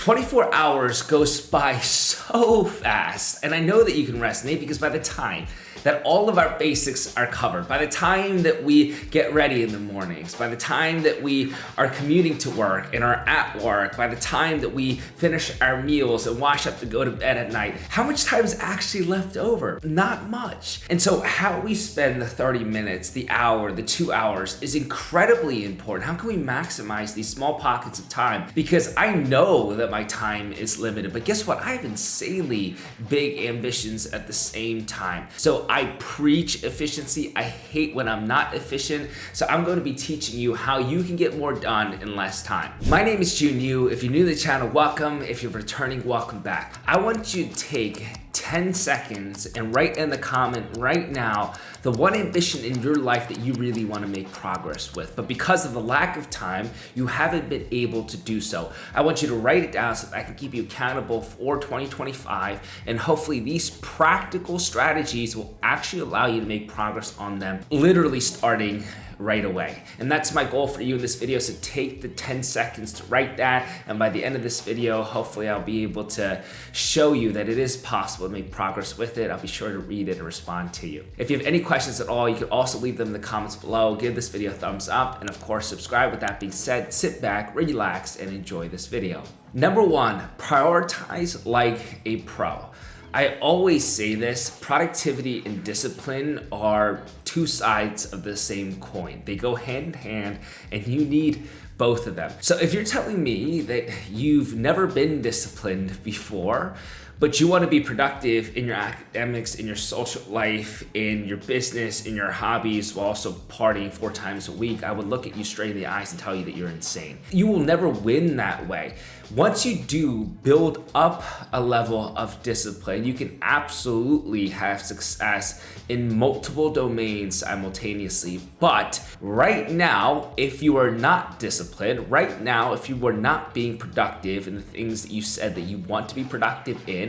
24 hours goes by so fast, and I know that you can resonate because by the time that all of our basics are covered, by the time that we get ready in the mornings, by the time that we are commuting to work and are at work, by the time that we finish our meals and wash up to go to bed at night, how much time is actually left over? Not much. And so how we spend the 30 minutes, the hour, the 2 hours is incredibly important. How can we maximize these small pockets of time? Because I know that my time is limited, but guess what? I have insanely big ambitions at the same time. So I preach efficiency. I hate when I'm not efficient. So I'm going to be teaching you how you can get more done in less time. My name is Jun Yu. If you're new to the channel, welcome. If you're returning, welcome back. I want you to take 10 seconds and write in the comment right now the one ambition in your life that you really want to make progress with, but because of the lack of time, you haven't been able to do so. I want you to write it down so that I can keep you accountable for 2025, and hopefully these practical strategies will actually allow you to make progress on them, literally starting right away. And that's my goal for you in this video. So take the 10 seconds to write that. And by the end of this video, hopefully I'll be able to show you that it is possible to make progress with it. I'll be sure to read it and respond to you. If you have any questions at all, you can also leave them in the comments below. Give this video a thumbs up. And of course, subscribe. With that being said, sit back, relax, and enjoy this video. Number one, prioritize like a pro. I always say this, productivity and discipline are two sides of the same coin. They go hand in hand and you need both of them. So if you're telling me that you've never been disciplined before, but you want to be productive in your academics, in your social life, in your business, in your hobbies, while also partying 4 times a week, I would look at you straight in the eyes and tell you that you're insane. You will never win that way. Once you do build up a level of discipline, you can absolutely have success in multiple domains simultaneously. But right now, if you are not disciplined, right now, if you are not being productive in the things that you said that you want to be productive in,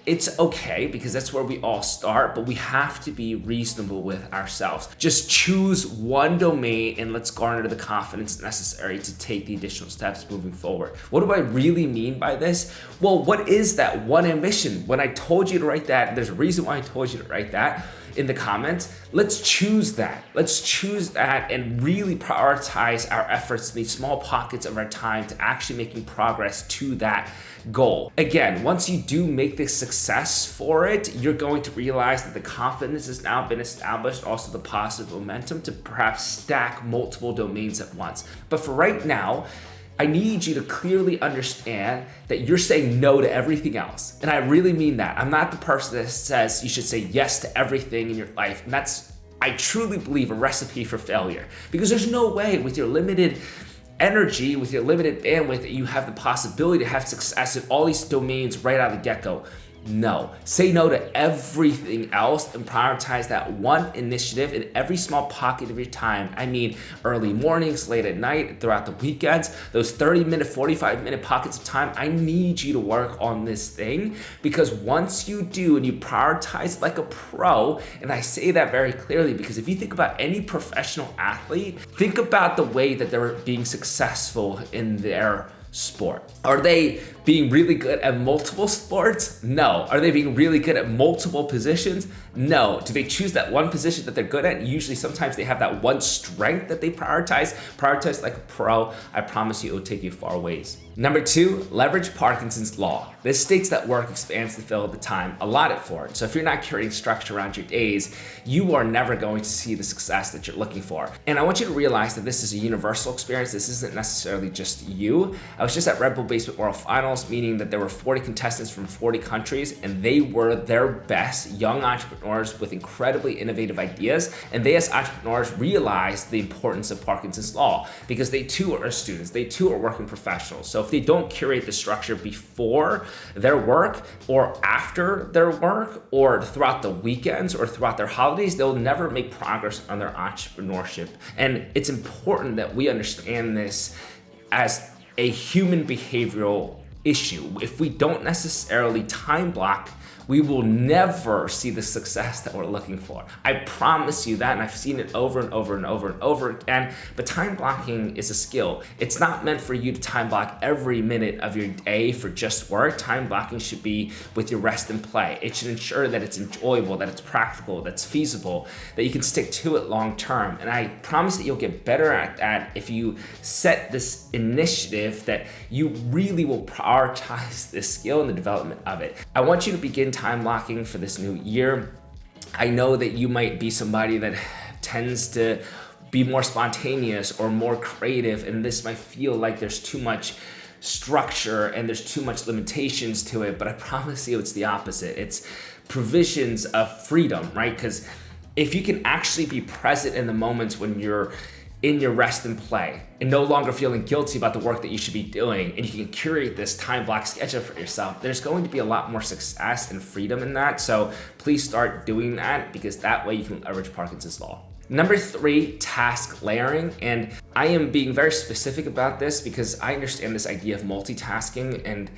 it's okay because that's where we all start, but we have to be reasonable with ourselves. Just choose one domain and let's garner the confidence necessary to take the additional steps moving forward. What do I really mean by this? Well, what is that one ambition? When I told you to write that, there's a reason why I told you to write that in the comments. Let's choose that. Let's choose that and really prioritize our efforts in these small pockets of our time to actually making progress to that goal. Again, once you do make this success for it, you're going to realize that the confidence has now been established, also the positive momentum to perhaps stack multiple domains at once. But for right now, I need you to clearly understand that you're saying no to everything else. And I really mean that. I'm not the person that says you should say yes to everything in your life. And that's, I truly believe, a recipe for failure. Because there's no way with your limited energy, with your limited bandwidth, that you have the possibility to have success in all these domains right out of the get-go. No. Say no to everything else and prioritize that one initiative in every small pocket of your time. I mean, early mornings, late at night, throughout the weekends, those 30-minute, 45-minute pockets of time. I need you to work on this thing because once you do and you prioritize like a pro, and I say that very clearly because if you think about any professional athlete, think about the way that they're being successful in their sport. Are they being really good at multiple sports? No. Are they being really good at multiple positions? No. Do they choose that one position that they're good at? Usually, sometimes they have that one strength that they prioritize. Prioritize like a pro. I promise you it will take you far ways. Number 2, leverage Parkinson's law. This states that work expands the fill of the time allotted for it. So if you're not creating structure around your days, you are never going to see the success that you're looking for. And I want you to realize that this is a universal experience. This isn't necessarily just you. I was just at Red Bull Basement World Finals, meaning that there were 40 contestants from 40 countries, and they were their best young entrepreneurs with incredibly innovative ideas. And they, as entrepreneurs, realized the importance of Parkinson's law because they too are students. They too are working professionals. So if they don't curate the structure before their work or after their work or throughout the weekends or throughout their holidays, they'll never make progress on their entrepreneurship. And it's important that we understand this as a human behavioral issue. If we don't necessarily time block we will never see the success that we're looking for. I promise you that, and I've seen it over and over and over and over again. But time blocking is a skill. It's not meant for you to time block every minute of your day for just work. Time blocking should be with your rest and play. It should ensure that it's enjoyable, that it's practical, that's feasible, that you can stick to it long term. And I promise that you'll get better at that if you set this initiative that you really will prioritize this skill and the development of it. I want you to begin time blocking for this new year. I know that you might be somebody that tends to be more spontaneous or more creative, and this might feel like there's too much structure and there's too much limitations to it, but I promise you it's the opposite. It's provisions of freedom, right? Because if you can actually be present in the moments when you're in your rest and play and no longer feeling guilty about the work that you should be doing, and you can curate this time block schedule for yourself, there's going to be a lot more success and freedom in that. So please start doing that, because that way you can leverage Parkinson's law. Number 3, task layering. And I am being very specific about this because I understand this idea of multitasking, and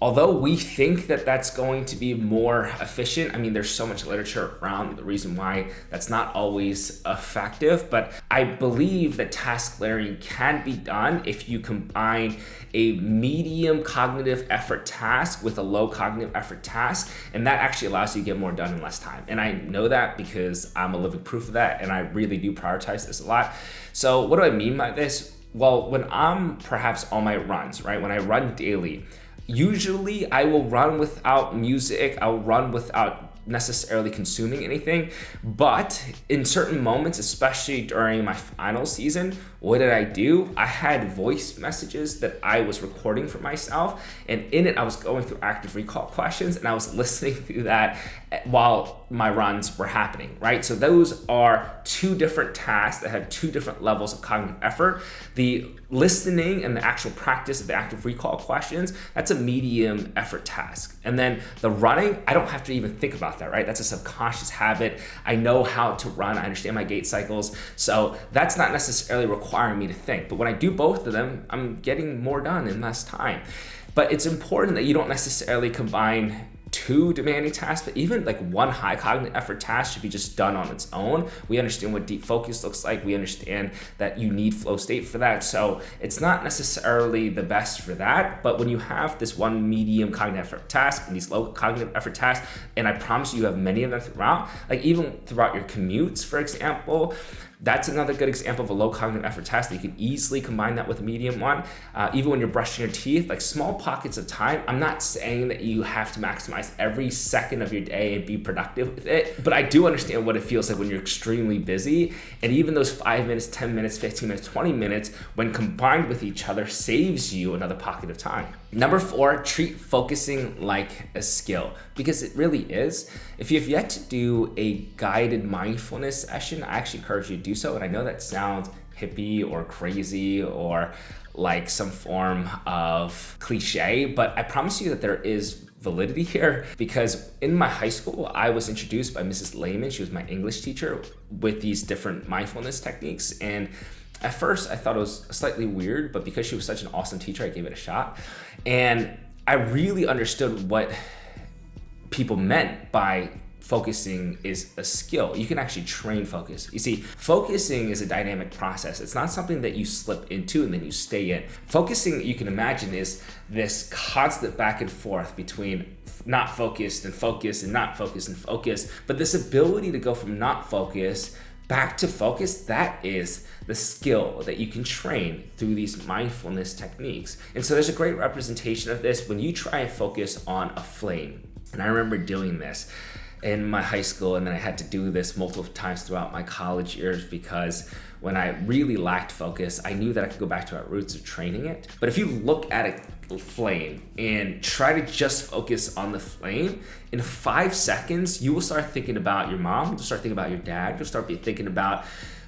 although we think that that's going to be more efficient, I mean, there's so much literature around the reason why that's not always effective, but I believe that task layering can be done if you combine a medium cognitive effort task with a low cognitive effort task, and that actually allows you to get more done in less time. And I know that because I'm a living proof of that, and I really do prioritize this a lot. So what do I mean by this? Well, when I'm perhaps on my runs, right, when I run daily, usually I will run without music, I'll run without necessarily consuming anything, but in certain moments, especially during my final season, what did I do? I had voice messages that I was recording for myself, and in it I was going through active recall questions, and I was listening through that while my runs were happening, right? So those are 2 different tasks that have 2 different levels of cognitive effort. The listening and the actual practice of the active recall questions, that's a medium effort task. And then the running, I don't have to even think about that, right? That's a subconscious habit. I know how to run. I understand my gait cycles. So that's not necessarily requiring me to think. But when I do both of them, I'm getting more done in less time. But it's important that you don't necessarily combine 2 demanding tasks, but even like 1 high cognitive effort task should be just done on its own. We understand what deep focus looks like. We understand that you need flow state for that. So it's not necessarily the best for that, but when you have this 1 medium cognitive effort task and these low cognitive effort tasks, and I promise you have many of them throughout, like even throughout your commutes, for example, that's another good example of a low cognitive effort task that you can easily combine that with a medium one. Even when you're brushing your teeth, like small pockets of time. I'm not saying that you have to maximize every second of your day and be productive with it, but I do understand what it feels like when you're extremely busy. And even those 5 minutes, 10 minutes, 15 minutes, 20 minutes, when combined with each other, saves you another pocket of time. Number 4, treat focusing like a skill, because it really is. If you've yet to do a guided mindfulness session, I actually encourage you to do so. And I know that sounds hippie or crazy or like some form of cliche, but I promise you that there is validity here, because in my high school, I was introduced by Mrs. Lehman. She was my English teacher with these different mindfulness techniques. And at first I thought it was slightly weird, but because she was such an awesome teacher, I gave it a shot. And I really understood what people meant by focusing is a skill. You can actually train focus. You see, focusing is a dynamic process. It's not something that you slip into and then you stay in. Focusing, you can imagine, is this constant back and forth between not focused and focus and not focused and focus. But this ability to go from not focused back to focus, that is the skill that you can train through these mindfulness techniques. And so there's a great representation of this when you try and focus on a flame. And I remember doing this in my high school, and then I had to do this multiple times throughout my college years, because when I really lacked focus, I knew that I could go back to our roots of training it. But if you look at a flame and try to just focus on the flame, in 5 seconds, you will start thinking about your mom, you'll start thinking about your dad, you'll start thinking about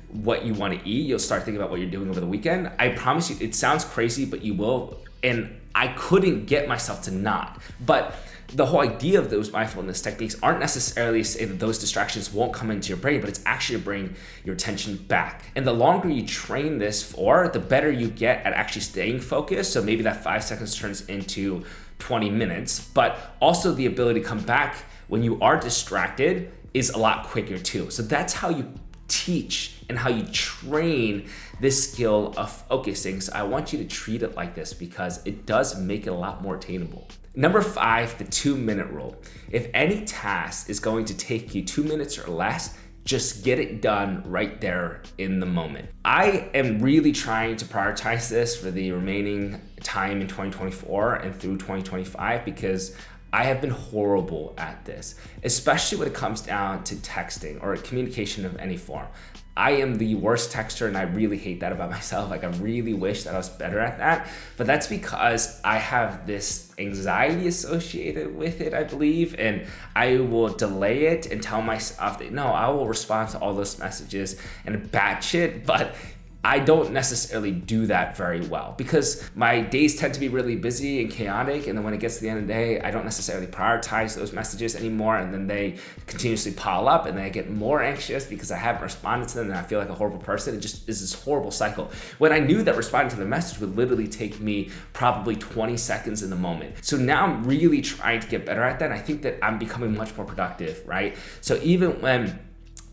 what you want to eat, you'll start thinking about what you're doing over the weekend. I promise you, it sounds crazy, but you will. And I couldn't get myself to not. But the whole idea of those mindfulness techniques aren't necessarily to say that those distractions won't come into your brain, but it's actually to bring your attention back. And the longer you train this for, the better you get at actually staying focused. So maybe that 5 seconds turns into 20 minutes, but also the ability to come back when you are distracted is a lot quicker too. So that's how you teach and how you train this skill of focusing. So I want you to treat it like this because it does make it a lot more attainable. Number 5, the 2-minute rule. If any task is going to take you 2 minutes or less, just get it done right there in the moment. I am really trying to prioritize this for the remaining time in 2024 and through 2025 because I have been horrible at this, especially when it comes down to texting or communication of any form. I am the worst texter and I really hate that about myself. Like I really wish that I was better at that, but that's because I have this anxiety associated with it, I believe, and I will delay it and tell myself that no, I will respond to all those messages and batch it, but I don't necessarily do that very well because my days tend to be really busy and chaotic, and then when it gets to the end of the day, I don't necessarily prioritize those messages anymore, and then they continuously pile up, and then I get more anxious because I haven't responded to them, and I feel like a horrible person. It just is this horrible cycle. When I knew that responding to the message would literally take me probably 20 seconds in the moment. So now I'm really trying to get better at that, and I think that I'm becoming much more productive, right? So even when,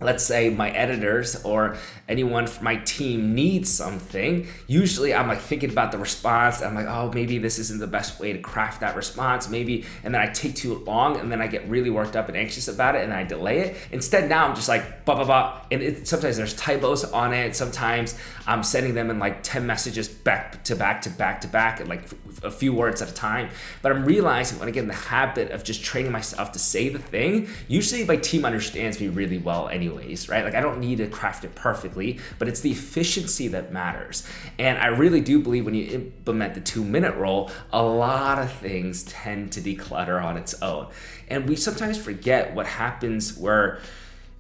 let's say, my editors or anyone from my team needs something, usually I'm like thinking about the response. I'm like, oh, maybe this isn't the best way to craft that response, maybe, and then I take too long and then I get really worked up and anxious about it and I delay it. Instead, now I'm just like, blah, blah, blah. And sometimes there's typos on it. Sometimes I'm sending them in like 10 messages back to back to back to back and like a few words at a time. But I'm realizing when I get in the habit of just training myself to say the thing, usually my team understands me really well anyways, right? Like I don't need to craft it perfectly, but it's the efficiency that matters. And I really do believe when you implement the 2-minute rule, a lot of things tend to declutter on its own. And we sometimes forget what happens where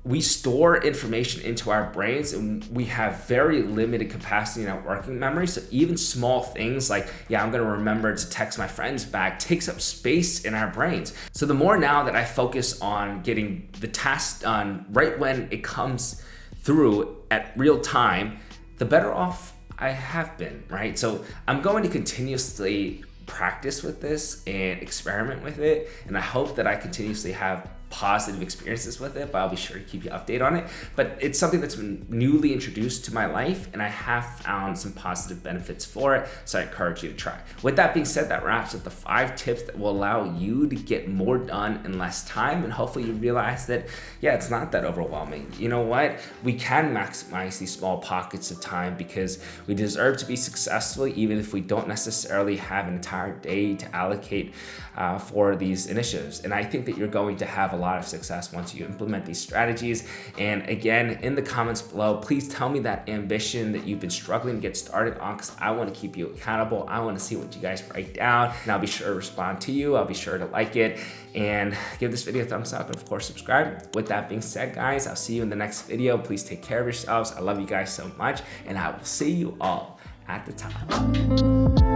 we store information into our brains and we have very limited capacity in our working memory. So even small things like, yeah, I'm gonna remember to text my friends back takes up space in our brains. So the more now that I focus on getting the task done right when it comes through at real time, the better off I have been, right? So I'm going to continuously practice with this and experiment with it. And I hope that I continuously have positive experiences with it, but I'll be sure to keep you updated on it. But it's something that's been newly introduced to my life and I have found some positive benefits for it. So I encourage you to try. With that being said, that wraps up the 5 tips that will allow you to get more done in less time. And hopefully you realize that, yeah, it's not that overwhelming. You know what? We can maximize these small pockets of time because we deserve to be successful even if we don't necessarily have an entire day to allocate for these initiatives. And I think that you're going to have a lot of success once you implement these strategies. And again, in the comments below, please tell me that ambition that you've been struggling to get started on, because I want to keep you accountable. I want to see what you guys write down, and I'll be sure to respond to you. I'll be sure to like it and give this video a thumbs up, and of course subscribe. With that being said, guys, I'll see you in the next video. Please take care of yourselves. I love you guys so much, and I will see you all at the top.